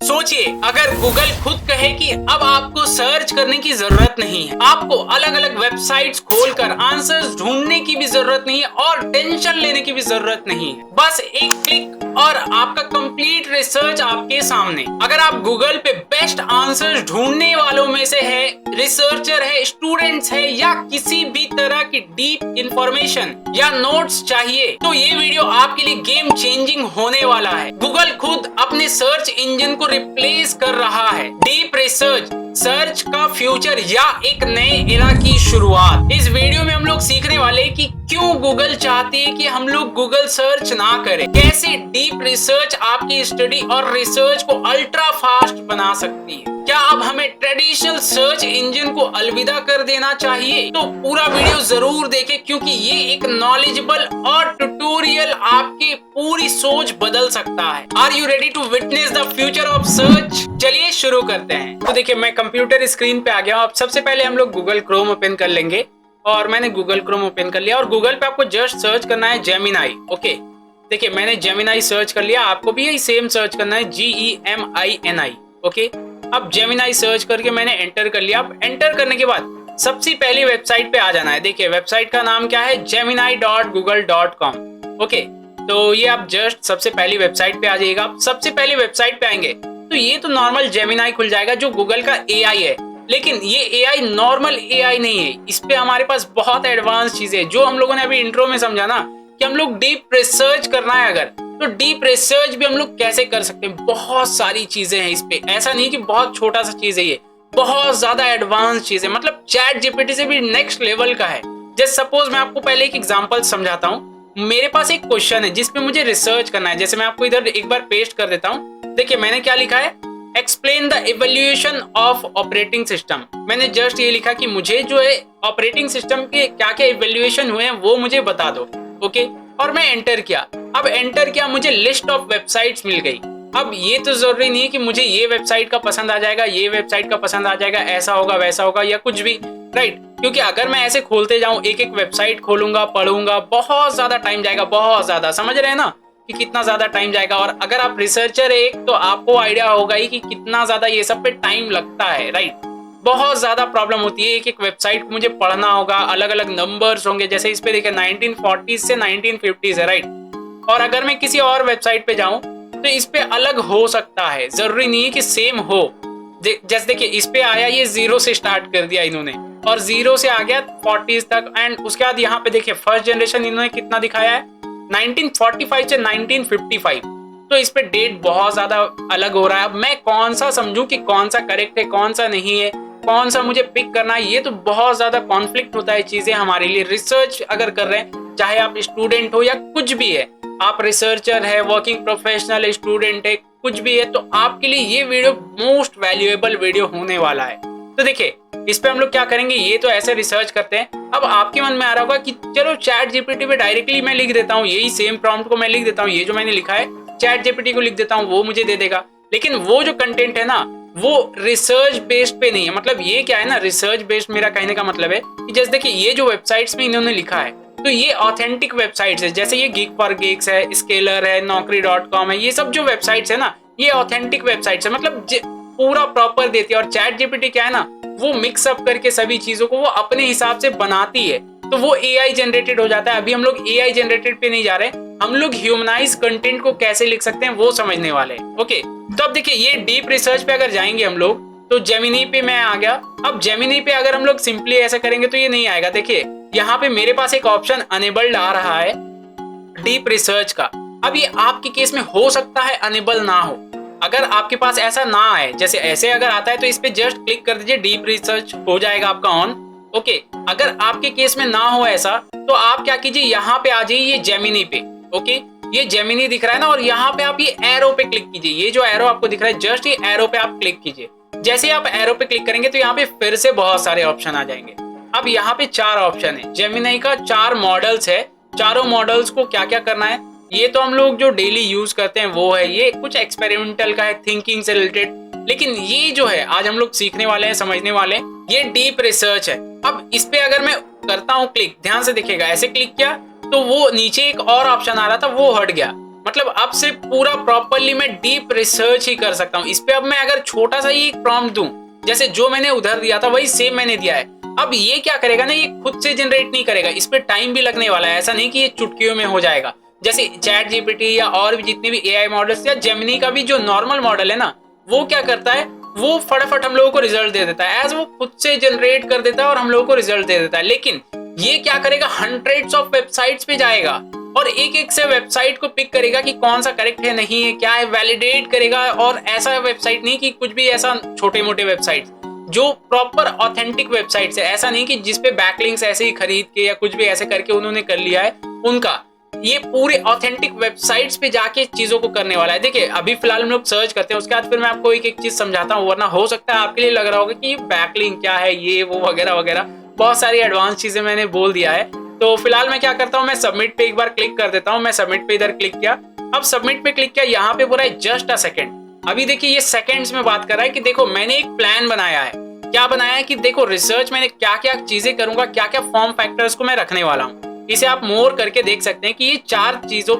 सोचिए, अगर गूगल खुद कहे कि अब आपको सर्च करने की जरूरत नहीं है, आपको अलग अलग वेबसाइट्स खोलकर आंसर्स ढूंढने की भी जरूरत नहीं है और टेंशन लेने की भी जरूरत नहीं है, बस एक क्लिक और आपका कंप्लीट रिसर्च आपके सामने। अगर आप गूगल पे बेस्ट आंसर्स ढूंढने वालों में से है, रिसर्चर है, स्टूडेंट्स है या किसी भी तरह की डीप इंफॉर्मेशन या नोट्स चाहिए, तो ये वीडियो आपके लिए गेम चेंजिंग होने वाला है। गूगल खुद अपने सर्च इंजन को रिप्लेस कर रहा है। डीप रिसर्च, सर्च का फ्यूचर या एक नए एरा की शुरुआत। इस वीडियो में हम लोग सीखने वाले कि क्यों गूगल चाहती है कि हम लोग गूगल सर्च ना करें, कैसे डीप रिसर्च आपकी स्टडी और रिसर्च को अल्ट्रा फास्ट बना सकती है। क्या अब हमें ट्रेडिशनल सर्च इंजन को अलविदा कर देना चाहिए? तो पूरा वीडियो जरूर देखें, क्योंकि ये एक नॉलेजेबल और ट्यूटोरियल आपकी पूरी सोच बदल सकता है। Are you ready to witness the future of search? चलिए शुरू करते हैं। तो देखिए, मैं कंप्यूटर स्क्रीन पे आ गया हूँ। अब सबसे पहले हम लोग गूगल क्रोम ओपन कर लेंगे और मैंने गूगल क्रोम ओपन कर लिया और गूगल पे आपको जस्ट सर्च करना है जेमिनाई। ओके, देखिए मैंने जेमिनाई सर्च कर लिया, आपको भी यही सेम सर्च करना है, GEMINI। ओके, अब जेमिनाई सर्च करके मैंने एंटर कर लिया। अब एंटर करने के बाद सबसे पहली वेबसाइट पे आ जाना है। देखिए वेबसाइट का नाम क्या है, gemini.google.com। ओके, तो ये आप जस्ट सबसे पहली वेबसाइट पे आ जाइएगा। आप सबसे पहली वेबसाइट पे आएंगे तो ये तो नॉर्मल जेमिनाई खुल जाएगा जो गूगल का AI है, लेकिन ये AI नॉर्मल AI नहीं है। इस पे हमारे पास बहुत एडवांस चीजें, जो हम लोगों ने अभी इंट्रो में समझा ना कि हम लोग डीप रिसर्च करना है अगर, तो डीप रिसर्च भी हम लोग कैसे कर सकते हैं। बहुत सारी चीजें हैं इस पे, ऐसा नहीं कि बहुत छोटा सा चीज है, ये बहुत ज्यादा एडवांस चीज है, मतलब चैट जीपीटी से भी नेक्स्ट लेवल का है। जैसे सपोज मैं आपको पहले एक एग्जांपल समझाता हूँ। मेरे पास एक क्वेश्चन है जिसपे मुझे रिसर्च करना है। जैसे मैं आपको इधर एक बार पेस्ट कर देता हूँ। देखिए मैंने क्या लिखा है, explain the evolution of operating system. मैंने जस्ट ये लिखा कि मुझे जो है ऑपरेटिंग सिस्टम के क्या क्या इवोल्यूशन हुए हैं वो मुझे बता दो। ओके, और मैं एंटर किया। अब एंटर किया, मुझे लिस्ट ऑफ वेबसाइट्स मिल गई। अब ये तो जरूरी नहीं है कि मुझे ये वेबसाइट का पसंद आ जाएगा, ये वेबसाइट का पसंद आ जाएगा, ऐसा होगा वैसा होगा या कुछ भी, राइट? क्योंकि अगर मैं ऐसे खोलते जाऊं, एक एक वेबसाइट खोलूंगा, पढ़ूंगा, बहुत ज्यादा टाइम जाएगा, बहुत ज्यादा। समझ रहे हैं ना कि कितना ज्यादा टाइम जाएगा। और अगर आप रिसर्चर है एक, तो आपको आइडिया होगा ही कि कितना ज्यादा ये सब पे टाइम लगता है, राइट? बहुत ज्यादा प्रॉब्लम होती है। एक एक वेबसाइट को मुझे पढ़ना होगा, अलग अलग नंबर्स होंगे। जैसे इस पे देखिए 1940s से 1950s है, राइट? और अगर मैं किसी और वेबसाइट पे जाऊं तो इस पे अलग हो सकता है, जरूरी नहीं है कि सेम हो। जैसे देखिए इस पे आया, ये 0 से स्टार्ट कर दिया इन्होंने और 0 से आ गया 40s तक। एंड उसके बाद यहाँ पे देखिए फर्स्ट जनरेशन इन्होंने कितना दिखाया है, 1945 से 1955। तो इस पे डेट बहुत ज्यादा अलग हो रहा है। अब मैं कौन सा समझूं कि कौन सा करेक्ट है, कौन सा नहीं है, कौन सा मुझे पिक करना है, ये तो बहुत ज्यादा कॉन्फ्लिक्ट होता है चीजें हमारे लिए। रिसर्च अगर कर रहे हैं, चाहे आप स्टूडेंट हो या कुछ भी है, आप रिसर्चर है, वर्किंग प्रोफेशनल, स्टूडेंट है, कुछ भी है, तो आपके लिए ये वीडियो मोस्ट वैल्यूएबल वीडियो होने वाला है। तो देखिए इस पे हम लोग क्या करेंगे, ये तो ऐसे रिसर्च करते हैं। अब आपके मन में आ रहा होगा कि चलो चैट जीपीटी पे डायरेक्टली मैं लिख देता हूँ, यही सेम प्रॉम्प्ट को मैं लिख देता हूँ, ये जो मैंने लिखा है चैट जीपीटी को लिख देता हूँ, वो मुझे दे देगा। लेकिन वो जो कंटेंट है ना, वो रिसर्च बेस्ड पे नहीं है। मतलब ये क्या है ना, रिसर्च बेस्ड मेरा कहने का मतलब है कि जैसे देखिए ये जो वेबसाइट्स में इन्होंने लिखा है, तो ये ऑथेंटिक वेबसाइट्स है। जैसे ये गिग फॉर गिग्स है, स्केलर है, naukri.com है, ये सब जो वेबसाइट्स है ना, ये ऑथेंटिक वेबसाइट्स है, मतलब पूरा प्रॉपर देती है। और चैट जीपीटी क्या है ना, वो मिक्सअप करके सभी चीजों को वो अपने हिसाब से बनाती है, तो वो AI जनरेटेड हो जाता है। अभी हम लोग AI जनरेटेड पे नहीं जा रहे, हम लोग ह्यूमनाइज कंटेंट को कैसे लिख सकते हैं वो समझने वाले हैं। ओके, तो अब देखिए ये डीप रिसर्च पे अगर जाएंगे हम लोग, तो जेमिनी पे मैं आ गया। अब जेमिनी पे अगर हम लोग सिंपली ऐसा करेंगे तो ये नहीं आएगा। देखिए यहाँ पे मेरे पास एक ऑप्शन अनेबल्ड आ रहा है डीप रिसर्च का। अब ये आपके केस में हो सकता है अनेबल ना हो। अगर आपके पास ऐसा ना आए, जैसे ऐसे अगर आता है तो इस पे जस्ट क्लिक कर दीजिए, डीप रिसर्च हो जाएगा आपका ऑन। ओके, अगर आपके केस में ना हो ऐसा, तो आप क्या कीजिए, यहाँ पे आ जाइए, ये जेमिनी पे। ओके, ये जेमिनी दिख रहा है ना, और यहाँ पे आप ये एरो पे क्लिक कीजिए। ये जो एरो आपको दिख रहा है, जस्ट ये एरो पे आप क्लिक कीजिए। जैसे ही आप एरो पे क्लिक करेंगे तो यहाँ पे फिर से बहुत सारे ऑप्शन आ जाएंगे। अब यहाँ पे 4 ऑप्शन है, जेमिनी का 4 मॉडल्स है। चारों मॉडल्स को क्या क्या करना है, ये तो हम लोग जो डेली यूज करते हैं वो है, ये कुछ एक्सपेरिमेंटल का है, थिंकिंग से रिलेटेड। लेकिन ये जो है आज हम लोग सीखने वाले हैं, समझने वाले हैं, ये डीप रिसर्च है। अब इस पे अगर मैं करता हूँ क्लिक, ध्यान से देखिएगा, ऐसे क्लिक किया तो वो नीचे एक और ऑप्शन आ रहा था, वो हट गया। मतलब अब से पूरा प्रॉपरली मैं डीप रिसर्च ही कर सकता हूँ इस पे। अब मैं अगर छोटा सा ही एक प्रॉम्प्ट दूं, जैसे जो मैंने उधर दिया था वही सेम मैंने दिया है, अब ये क्या करेगा ना, ये खुद से जनरेट नहीं करेगा, इस पे टाइम भी लगने वाला है। ऐसा नहीं कि ये चुटकियों में हो जाएगा। जैसे चैट जीपीटी या और भी जितने भी एआई मॉडल्स या जेमिनी का भी जो नॉर्मल मॉडल है ना, वो क्या करता है, वो फटाफट हम लोगों को रिजल्ट दे देता है, एज वो खुद से जनरेट कर देता है और हम लोगों को रिजल्ट दे देता है। लेकिन ये क्या करेगा, हंड्रेड्स ऑफ वेबसाइट्स पे जाएगा और एक एक से वेबसाइट को पिक करेगा कि कौन सा करेक्ट है, नहीं है, क्या है, वैलिडेट करेगा। और ऐसा वेबसाइट नहीं कि कुछ भी ऐसा छोटे मोटे वेबसाइट, जो प्रॉपर ऑथेंटिक वेबसाइट है, ऐसा नहीं कि जिसपे बैकलिंक्स ऐसे ही खरीद के या कुछ भी ऐसे करके उन्होंने कर लिया है उनका, ये पूरे ऑथेंटिक वेबसाइट्स पे जाके चीजों को करने वाला है। देखिए अभी फिलहाल हम लोग सर्च करते हैं, उसके बाद फिर मैं आपको एक एक चीज समझाता हूँ, वरना हो सकता है आपके लिए लग रहा होगा कि बैकलिंक क्या है, ये वो वगैरह वगैरह, बहुत सारी एडवांस चीजें मैंने बोल दिया है। तो फिलहाल मैं क्या करता हूँ, मैं सबमिट पे एक बार क्लिक कर देता हूँ। मैं सबमिट पे इधर क्लिक किया, अब सबमिट पे क्लिक किया, यहाँ पे बोला है जस्ट अ सेकेंड। अभी देखिए ये सेकेंड्स में बात कर रहा है कि देखो मैंने एक प्लान बनाया है। क्या बनाया है कि देखो रिसर्च मैंने क्या क्या चीजें करूंगा, क्या क्या फॉर्म फैक्टर्स को मैं रखने वाला हूँ। इसे आप मोर करके देख सकते हैं कि ये 8 चीजों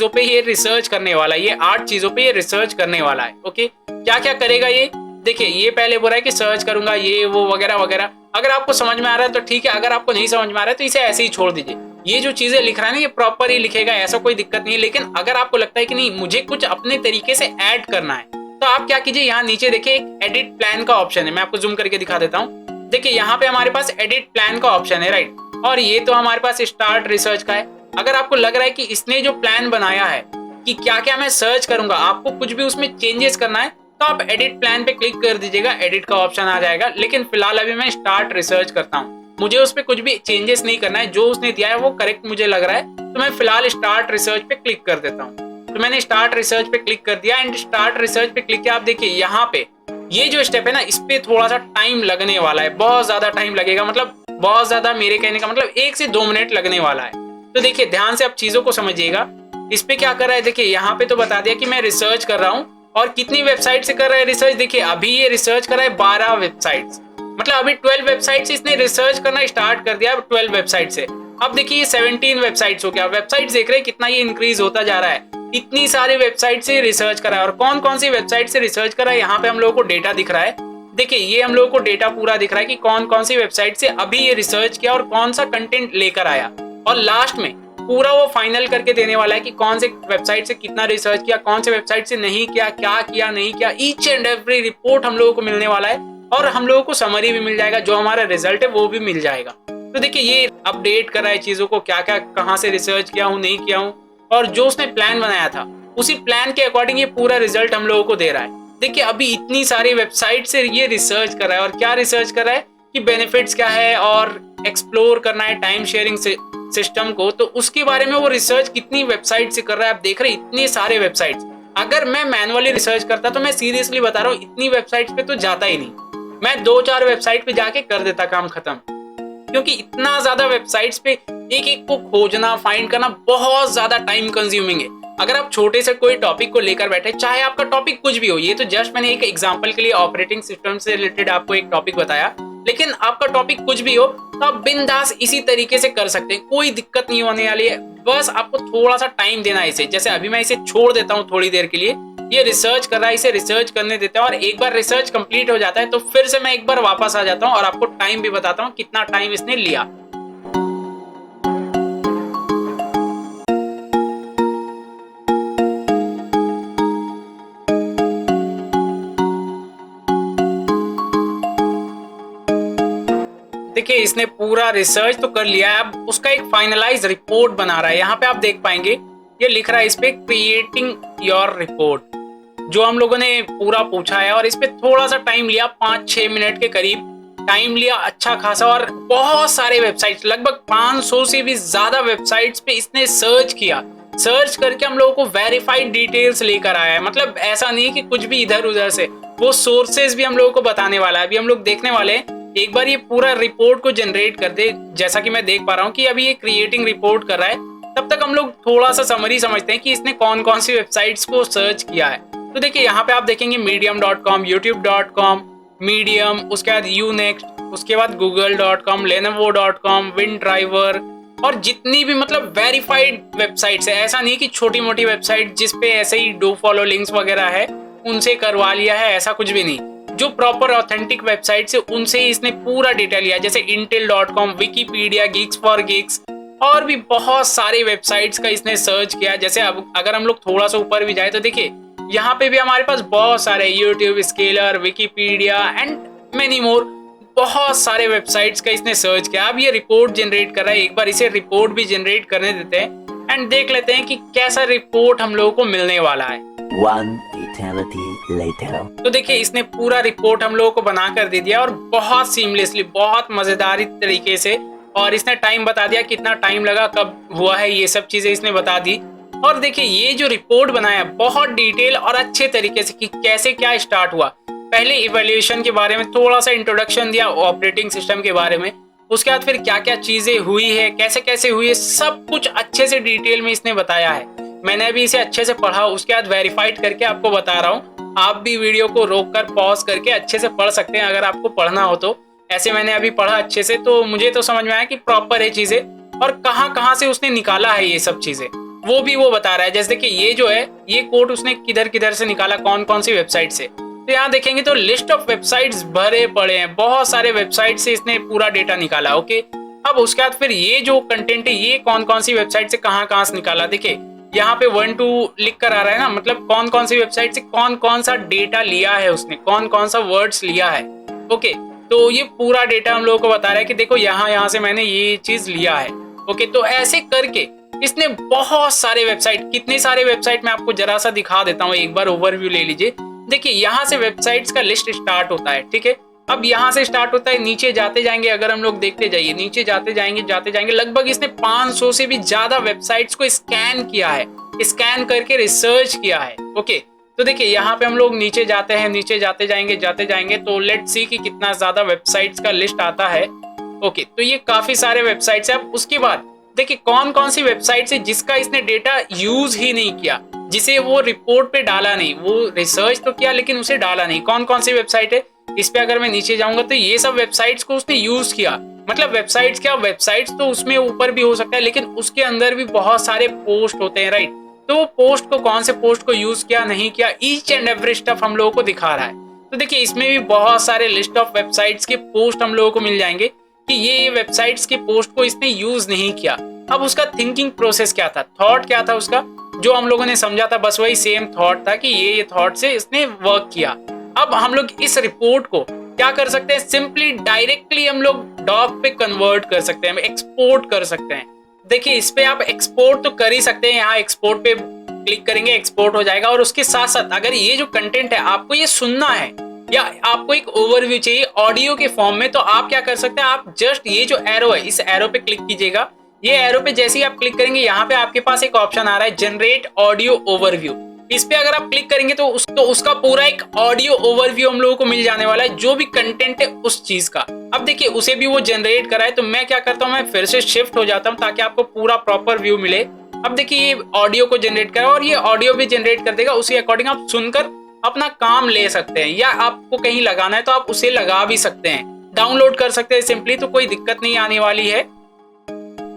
पे ये रिसर्च करने वाला है, ये 8 चीजों पे ये रिसर्च करने वाला है। ओके, क्या क्या करेगा ये, देखिए ये पहले बोल रहा है कि सर्च करूंगा ये वो वगैरह वगैरह। अगर आपको समझ में आ रहा है तो ठीक है, अगर आपको नहीं समझ में आ रहा है तो इसे ऐसे ही छोड़ दीजिए। ये जो चीजें लिख रहा है ना, ये प्रॉपर ही लिखेगा, ऐसा कोई दिक्कत नहीं है। लेकिन अगर आपको लगता है कि नहीं मुझे कुछ अपने तरीके से ऐड करना है, तो आप क्या कीजिए, यहाँ नीचे देखिए एक एडिट प्लान का ऑप्शन है। मैं आपको जूम करके दिखा देता हूँ। देखिए यहाँ पे हमारे पास एडिट प्लान का ऑप्शन है, राइट, और ये तो हमारे पास स्टार्ट रिसर्च का है। अगर आपको लग रहा है कि इसने जो प्लान बनाया है कि क्या क्या मैं सर्च करूंगा, आपको कुछ भी उसमें चेंजेस करना है, तो आप एडिट प्लान पे क्लिक कर दीजिएगा, एडिट का ऑप्शन आ जाएगा। लेकिन फिलहाल अभी मैं स्टार्ट रिसर्च करता हूँ, मुझे उस पर कुछ भी चेंजेस नहीं करना है, जो उसने दिया है वो करेक्ट मुझे लग रहा है, तो मैं फिलहाल स्टार्ट रिसर्च पे क्लिक कर देता हूँ। तो मैंने स्टार्ट रिसर्च पे क्लिक कर दिया एंड स्टार्ट रिसर्च पे क्लिक किया। आप देखिए यहाँ पे ये जो स्टेप है ना, इस पे थोड़ा सा टाइम लगने वाला है, बहुत ज्यादा टाइम लगेगा, मतलब बहुत ज्यादा, मेरे कहने का मतलब 1 से 2 मिनट लगने वाला है। तो देखिए ध्यान से आप चीजों को समझिएगा। इस पे क्या कर रहा है, देखिए यहाँ पे तो बता दिया कि मैं रिसर्च कर रहा हूँ और कितनी वेबसाइट से कर रहा है रिसर्च। देखिए अभी ये रिसर्च कर रहा है 12 वेबसाइट्स, मतलब अभी 12 वेबसाइट से इसने रिसर्च करना स्टार्ट कर दिया, 12 वेबसाइट से। अब देखिए ये 17 वेबसाइट्स हो गया। वेबसाइट देख रहे हैं कितना ये इंक्रीज होता जा रहा है, इतनी सारी वेबसाइट से रिसर्च करा है। और कौन कौन सी वेबसाइट से रिसर्च करा है, यहाँ पे हम लोगों को डेटा दिख रहा है। देखिए ये हम लोगों को डेटा पूरा दिख रहा है कि कौन कौन सी वेबसाइट से अभी ये रिसर्च किया और कौन सा कंटेंट लेकर आया, और लास्ट में पूरा वो फाइनल करके देने वाला है कि कौन से वेबसाइट से कितना रिसर्च किया, कौन से वेबसाइट से नहीं किया, क्या किया नहीं किया, ईच एंड एवरी रिपोर्ट हम लोगों को मिलने वाला है। और हम लोगों को समरी भी मिल जाएगा, जो हमारा रिजल्ट है वो भी मिल जाएगा। तो देखिए ये अपडेट कर रहा है चीजों को, क्या क्या कहाँ से रिसर्च किया हूँ नहीं किया हूँ, और जो उसने प्लान बनाया था उसी प्लान के अकॉर्डिंग ये पूरा रिजल्ट हम लोगों को दे रहा है। देखिए अभी इतनी सारी वेबसाइट से ये रिसर्च कर रहा है, और क्या रिसर्च कर रहा है कि बेनिफिट्स क्या है, और एक्सप्लोर करना है टाइम शेयरिंग सिस्टम को, तो उसके बारे में वो रिसर्च कितनी वेबसाइट से कर रहा है। आप देख रहे हैं इतने सारे वेबसाइट्स। अगर मैं मैनुअली रिसर्च करता तो मैं सीरियसली बता रहा हूँ इतनी वेबसाइट्स पे तो जाता ही नहीं, मैं 2-4 वेबसाइट पे जाके कर देता काम खत्म। क्योंकि इतना ज्यादा वेबसाइट्स पे एक एक को खोजना फाइंड करना बहुत ज्यादा टाइम कंज्यूमिंग है। अगर आप छोटे से कोई टॉपिक को लेकर बैठे, चाहे आपका टॉपिक कुछ भी हो, ये तो जस्ट मैंने एक एग्जांपल के लिए ऑपरेटिंग सिस्टम से रिलेटेड आपको एक टॉपिक बताया, लेकिन आपका टॉपिक कुछ भी हो तो आप बिंदास इसी तरीके से कर सकते हैं, कोई दिक्कत नहीं होने वाली है। बस आपको थोड़ा सा टाइम देना है इसे। जैसे अभी मैं इसे छोड़ देता हूँ थोड़ी देर के लिए, ये रिसर्च कर रहा है, इसे रिसर्च करने देते हैं, और एक बार रिसर्च कंप्लीट हो जाता है तो फिर से मैं एक बार वापस आ जाता हूँ और आपको टाइम भी बताता हूँ कितना टाइम इसने लिया। देखिए इसने पूरा रिसर्च तो कर लिया है, अब उसका एक फाइनलाइज रिपोर्ट बना रहा है। यहाँ पे आप देख पाएंगे ये लिख रहा है इस पे क्रिएटिंग योर रिपोर्ट, जो हम लोगों ने पूरा पूछा है, और इस पे थोड़ा सा टाइम लिया, 5-6 मिनट के करीब टाइम लिया, अच्छा खासा। और बहुत सारे वेबसाइट्स, लगभग 500 से भी ज्यादा वेबसाइट्स पे इसने सर्च किया, सर्च करके हम लोगों को वेरीफाइड डिटेल्स लेकर आया है। मतलब ऐसा नहीं कि कुछ भी इधर उधर से, वो सोर्सेज भी हम लोगों को बताने वाला है। अभी हम लोग देखने वाले हैं, एक बार ये पूरा रिपोर्ट को जनरेट कर दे, जैसा कि मैं देख पा रहा हूँ कि अभी ये क्रिएटिंग रिपोर्ट कर रहा है, तब तक हम लोग थोड़ा सा समरी समझते हैं कि इसने कौन कौन सी वेबसाइट्स को सर्च किया है। तो देखिए यहाँ पे आप देखेंगे medium.com, youtube.com, मीडियम, उसके बाद यूनेक्स्ट, उसके बाद google.com, lenovo.com, WinDriver, और जितनी भी मतलब वेरीफाइड वेबसाइट्स है, ऐसा नहीं कि छोटी मोटी वेबसाइट जिसपे ऐसे ही डू फॉलो लिंक्स वगैरह है उनसे करवा लिया है, ऐसा कुछ भी नहीं। जो प्रॉपर ऑथेंटिक वेबसाइट है उनसे ही इसने पूरा डेटा लिया, जैसे intel.com, Wikipedia, geeks for geeks और भी बहुत सारे वेबसाइट्स का इसने सर्च किया। जैसे अब अगर हम लोग थोड़ा सा ऊपर भी जाए तो देखिए यहाँ पे भी हमारे पास बहुत सारे YouTube, scalar, Wikipedia and many more, बहुत सारे वेबसाइट्स का इसने सर्च किया। अब ये रिपोर्ट जनरेट कर रहा है, एक बार इसे रिपोर्ट भी जनरेट करने देते हैं एंड देख लेते हैं कि कैसा रिपोर्ट हम लोगों को मिलने वाला है। One eternity later. तो देखिए इसने पूरा रिपोर्ट हम लोगों को बना कर दे दिया और बहुत सीमलेसली, बहुत मजेदारी तरीके से, और इसने टाइम बता दिया कितना टाइम लगा, कब हुआ है, ये सब चीजें इसने बता दी। और देखिए ये जो रिपोर्ट बनाया बहुत डिटेल और अच्छे तरीके से कि कैसे क्या स्टार्ट हुआ। पहले इवैल्यूएशन के बारे में थोड़ा सा इंट्रोडक्शन दिया, ऑपरेटिंग सिस्टम के बारे में, उसके बाद फिर क्या क्या चीजें हुई है, कैसे कैसे हुई है, सब कुछ अच्छे से डिटेल में इसने बताया है। मैंने अभी इसे अच्छे से पढ़ा, उसके बाद वेरीफाइड करके आपको बता रहा हूँ। आप भी वीडियो को रोक कर पॉज करके अच्छे से पढ़ सकते हैं अगर आपको पढ़ना हो तो। ऐसे मैंने अभी पढ़ा अच्छे से, तो मुझे तो समझ में आया कि प्रॉपर है चीजें और कहाँ कहाँ से उसने निकाला है ये सब चीजें, वो भी वो बता रहा है। जैसे कि ये जो है ये कोड उसने किधर किधर से निकाला, कौन कौन सी वेबसाइट से। तो यहाँ देखेंगे तो लिस्ट ऑफ वेबसाइट्स भरे पड़े हैं, बहुत सारे वेबसाइट से इसने पूरा डेटा निकाला। ओके, अब उसके बाद फिर ये जो कंटेंट है ये कौन कौन सी वेबसाइट से कहाँ से निकाला। देखिए यहाँ पे 1 2 लिख कर आ रहा है ना, मतलब कौन कौन सी वेबसाइट से कौन कौन सा डेटा लिया है उसने, कौन कौन सा वर्ड्स लिया है। ओके, तो ये पूरा डेटा हम लोगों को बता रहा है कि देखो यहाँ से मैंने ये चीज लिया है। ओके, तो ऐसे करके इसने बहुत सारे वेबसाइट, कितने सारे वेबसाइट मैं आपको जरा सा दिखा देता हूँ, एक बार ओवरव्यू ले लीजिए। देखिए यहाँ से वेबसाइट्स का लिस्ट स्टार्ट होता है, ठीक है। अब यहाँ से स्टार्ट होता है, नीचे जाते जाएंगे, अगर हम लोग देखते जाइए नीचे जाते जाएंगे लगभग इसने 500 से भी ज्यादा वेबसाइट्स को स्कैन किया है, स्कैन करके रिसर्च किया है। ओके, तो देखिए यहाँ पे हम लोग नीचे जाते हैं, नीचे जाते जाएंगे तो लेट्स सी कि कितना ज्यादा वेबसाइट्स का लिस्ट आता है। ओके, तो ये काफी सारे वेबसाइट्स है। अब उसके बाद देखिए कौन कौन सी वेबसाइट है जिसका इसने डेटा यूज ही नहीं किया, जिसे वो रिपोर्ट पे डाला नहीं, वो रिसर्च तो किया लेकिन उसे डाला नहीं। कौन कौन सी वेबसाइट है, इस पे अगर मैं नीचे जाऊंगा तो ये सब वेबसाइट्स को उसने यूज किया। मतलब वेबसाइट्स क्या, वेबसाइट्स तो उसमें ऊपर भी हो सकता है लेकिन उसके अंदर भी बहुत सारे पोस्ट होते हैं, राइट। तो वो पोस्ट को, कौन से पोस्ट को यूज किया नहीं किया, ईच एंड एवरी स्टफ हम लोगों को दिखा रहा है। तो देखिए इसमें भी बहुत सारे लिस्ट ऑफ वेबसाइट्स के पोस्ट हम लोगों को मिल जाएंगे कि ये वेबसाइट्स के पोस्ट को इसने यूज नहीं किया। अब उसका थिंकिंग प्रोसेस क्या था, थॉट क्या था उसका, जो हम लोगों ने समझा था बस वही सेम थॉट था कि ये थॉट से इसने वर्क किया। अब हम लोग इस रिपोर्ट को क्या कर सकते हैं, सिंपली डायरेक्टली हम लोग डॉक पे कन्वर्ट कर सकते हैं, एक्सपोर्ट कर सकते हैं। देखिए इस पे आप एक्सपोर्ट तो कर ही सकते हैं, यहाँ एक्सपोर्ट पे क्लिक करेंगे एक्सपोर्ट हो जाएगा। और उसके साथ साथ अगर ये जो कंटेंट है आपको ये सुनना है या आपको एक ओवरव्यू चाहिए ऑडियो के फॉर्म में, तो आप क्या कर सकते हैं, आप जस्ट ये जो एरो है इस एरो पे क्लिक कीजिएगा। ये एरो पे जैसे ही आप क्लिक करेंगे यहाँ पे आपके पास एक ऑप्शन आ रहा है जनरेट ऑडियो ओवरव्यू। इस पे अगर आप क्लिक करेंगे तो उसका पूरा एक ऑडियो ओवरव्यू हम लोगों को मिल जाने वाला है, जो भी कंटेंट है उस चीज का। अब देखिए उसे भी वो जनरेट करा है, तो मैं क्या करता हूँ, मैं फिर से शिफ्ट हो जाता हूँ ताकि आपको पूरा प्रॉपर व्यू मिले। अब देखिए ये ऑडियो को जनरेट करा और ये ऑडियो भी जनरेट कर देगा, उसी अकॉर्डिंग आप सुनकर अपना काम ले सकते हैं, या आपको कहीं लगाना है तो आप उसे लगा भी सकते हैं, डाउनलोड कर सकते हैं सिंपली, तो कोई दिक्कत नहीं आने वाली है।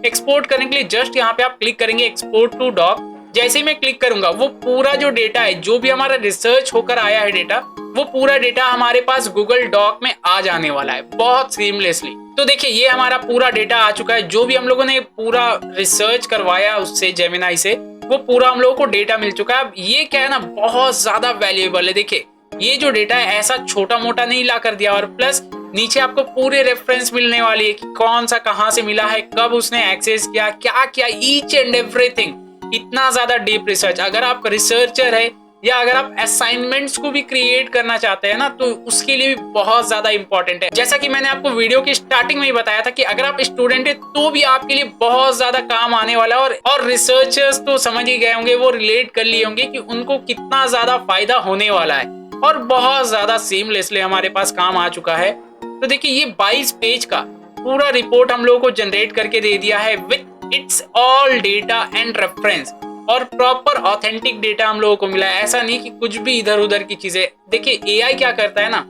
एक्सपोर्ट करने के लिए जस्ट यहाँ पे आप क्लिक करेंगे एक्सपोर्ट टू डॉक। जैसे ही मैं क्लिक करूंगा वो पूरा जो डेटा है, जो भी हमारा रिसर्च होकर आया है डेटा, वो पूरा डेटा हमारे पास गूगल डॉक में आ जाने वाला है बहुत सीमलेसली। तो देखिए ये हमारा पूरा डेटा आ चुका है, जो भी हम लोगों ने पूरा रिसर्च करवाया उससे, जेमिनाई से, वो पूरा हम लोगों को डेटा मिल चुका है। अब ये क्या है ना, बहुत ज्यादा वैल्यूएबल है। देखिए ये जो डेटा है ऐसा छोटा मोटा नहीं ला कर दिया, और प्लस नीचे आपको पूरे रेफरेंस मिलने वाली है कि कौन सा कहां से मिला है, कब उसने एक्सेस किया, क्या क्या, ईच एंड एवरीथिंग। इतना ज्यादा डीप रिसर्च, अगर आप रिसर्चर है या अगर आप असाइनमेंट्स को भी क्रिएट करना चाहते हैं ना, तो उसके लिए भी बहुत ज्यादा इंपॉर्टेंट है। जैसा कि मैंने आपको वीडियो की स्टार्टिंग में ही बताया था कि अगर आप स्टूडेंट है तो भी आपके लिए बहुत ज्यादा काम आने वाला है, और रिसर्चर्स तो समझ ही गए होंगे, वो रिलेट कर लिए होंगे कि उनको कितना ज्यादा फायदा होने वाला है, और बहुत ज्यादा सीमलेसली हमारे पास काम आ चुका है। तो देखिए ये 22 पेज का पूरा रिपोर्ट हम लोगों को जनरेट करके दे दिया है with its all data and reference, और प्रॉपर ऑथेंटिक डेटा हम लोगों को मिला है। ऐसा नहीं कि कुछ भी इधर उधर की चीजें। देखिए एआई क्या करता है ना,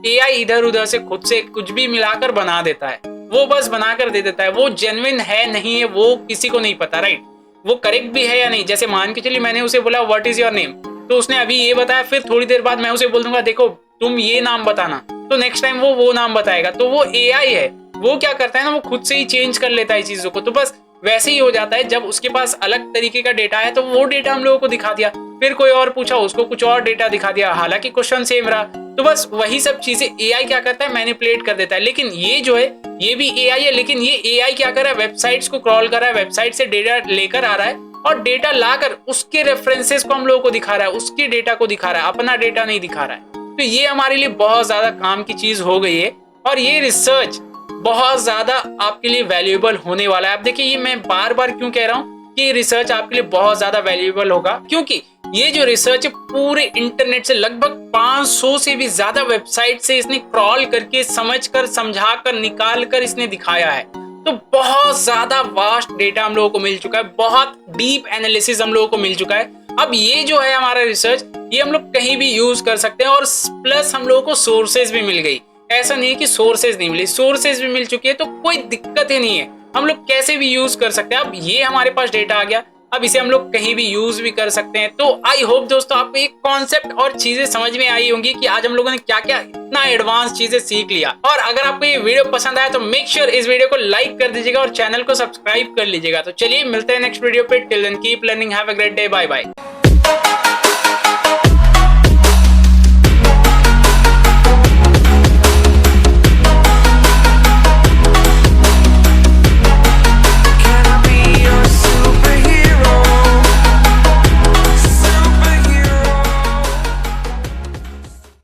एआई इधर उधर से खुद से कुछ भी मिलाकर बना देता है, वो बस बनाकर दे देता है, वो जेन्युइन है नहीं है वो किसी को नहीं पता, राइट? वो करेक्ट भी है या नहीं। जैसे मान के चलिए मैंने उसे बोला व्हाट इज योर नेम, तो उसने अभी ये बताया, फिर थोड़ी देर बाद मैं उसे बोल दूंगा देखो तुम ये नाम बताना, तो नेक्स्ट टाइम वो नाम बताएगा। तो वो एआई है, वो क्या करता है ना, वो खुद से ही चेंज कर लेता है चीजों को। तो बस वैसे ही हो जाता है, जब उसके पास अलग तरीके का डेटा है तो वो डेटा हम लोगों को दिखा दिया, फिर कोई और पूछा उसको कुछ और डेटा दिखा दिया, हालांकि क्वेश्चन सेम रहा। तो बस वही सब चीजें एआई क्या करता है, मैनिपुलेट कर देता है। लेकिन ये जो है ये भी एआई है, लेकिन ये एआई क्या कर रहा है, वेबसाइट्स को क्रॉल कर रहा है, वेबसाइट से डेटा लेकर आ रहा है और डेटा लाकर उसके रेफरेंसेस को हम लोगों को दिखा रहा है, उसके डेटा को दिखा रहा है, अपना डेटा नहीं दिखा रहा है। तो ये हमारे लिए बहुत ज्यादा काम की चीज हो गई है और ये रिसर्च बहुत ज्यादा आपके लिए वैल्यूएबल होने वाला है। आप देखिए ये मैं बार बार क्यों कह रहा हूँ कि रिसर्च आपके लिए बहुत ज्यादा वैल्यूएबल होगा, क्योंकि ये जो रिसर्च है पूरे इंटरनेट से लगभग 500 से भी ज्यादा वेबसाइट से इसने क्रॉल करके समझकर समझाकर निकाल कर इसने दिखाया है। तो बहुत ज्यादा वास्ट डेटा हम लोगों को मिल चुका है, बहुत डीप एनालिसिस हम लोगों को मिल चुका है। अब ये जो है हमारा रिसर्च ये हम लोग कहीं भी यूज कर सकते हैं और प्लस हम लोगों को सोर्सेज भी मिल गई। ऐसा नहीं है कि सोर्सेज नहीं मिली, सोर्सेज भी मिल चुकी है, तो कोई दिक्कत ही नहीं है, हम लोग कैसे भी यूज कर सकते हैं। अब ये हमारे पास डेटा आ गया, अब इसे हम लोग कहीं भी यूज भी कर सकते हैं। तो आई होप दोस्तों आपको एक कॉन्सेप्ट और चीजें समझ में आई होंगी कि आज हम लोगों ने क्या क्या इतना एडवांस चीजें सीख लिया। और अगर आपको ये वीडियो पसंद आया तो मेक श्योर इस वीडियो को लाइक कर दीजिएगा और चैनल को सब्सक्राइब कर लीजिएगा। तो चलिए मिलते हैं नेक्स्ट वीडियो पे, till then keep learning, have a great day, bye bye.